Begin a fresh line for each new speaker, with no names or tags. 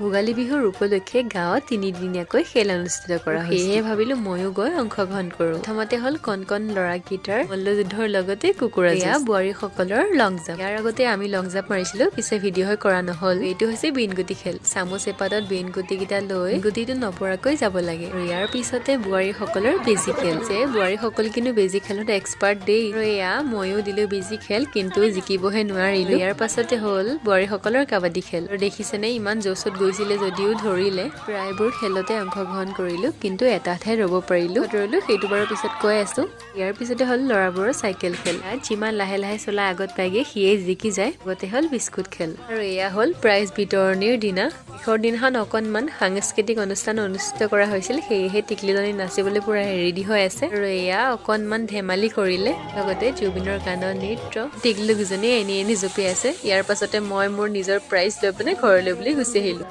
ভোগালী বিহুৰ উপলক্ষে গাঁৱত 3 দিনীয়াকৈ খেল অনুষ্ঠিত কৰা হয়। সেয়েহে ভাবিলো ময়ো গৈ অংশগ্ৰহণ কৰোঁ। প্ৰথমতে হ'ল কণ কণ ল'ৰাকেইটাৰ মল্লযুদ্ধৰ লগতে কুকুৰা যুঁজ। বোৱাৰীসকলৰ লং জাম্প। ইয়াৰ আগতে আমি লং জাম্প মাৰিছিলো, পিছে ভিডিঅ' হৈ কৰা নহ'ল। এইটো হৈছে বিনগুটি খেল। চামুচ এপাতত বিনগুটি কেইটা লৈ গুটিটো নপৰাকৈ যাব লাগে। আৰু ইয়াৰ পিছতে বোৱাৰীসকলৰ বেজি খেল। বোৱাৰীসকল কিন্তু বেজি খেলত এক্সপাৰ্ট দেই। আৰু এয়া ময়ো দিলো বেজি খেল, কিন্তু জিকিবহে নোৱাৰিলো। ইয়াৰ পাছতে হ'ল বোৱাৰীসকলৰ কাবাডী খেল। আৰু দেখিছেনে ইমান জোচত গৈছিলে যদিও ধৰিলে। প্ৰায়বোৰ খেলতে অংশগ্ৰহণ কৰিলো, কিন্তু এটা ঠাইত ৰ'ব পাৰিলো। সেইটো বাৰু পিছত কৈ আছো। ইয়াৰ পিছতে হ'ল ল'ৰাবোৰৰ চাইকেল খেল। যিমান লাহে লাহে চলাই আগত পাইগে সিয়েই জিকি যায়। আগতে হ'ল বিস্কুট খেল। আৰু এয়া হ'ল প্ৰাইজ বিতৰণিৰ দিনা। শেষৰ দিনাখন অকণমান সাংস্কৃতিক অনুষ্ঠান অনুষ্ঠিত কৰা হৈছিল, সেয়েহে টিকলিজনী নাচিবলৈ পুৰা ৰেডি হৈ আছে। আৰু এয়া অকণমান ধেমালি কৰিলে, লগতে জুবিনৰ গানৰ নৃত্য। টিকলুকেইজনীয়ে এনি জঁপিয়াই আছে। ইয়াৰ পাছতে মই মোৰ নিজৰ প্ৰাইজ লৈ পিনে ঘৰলৈ বুলি গুচি আহিলো।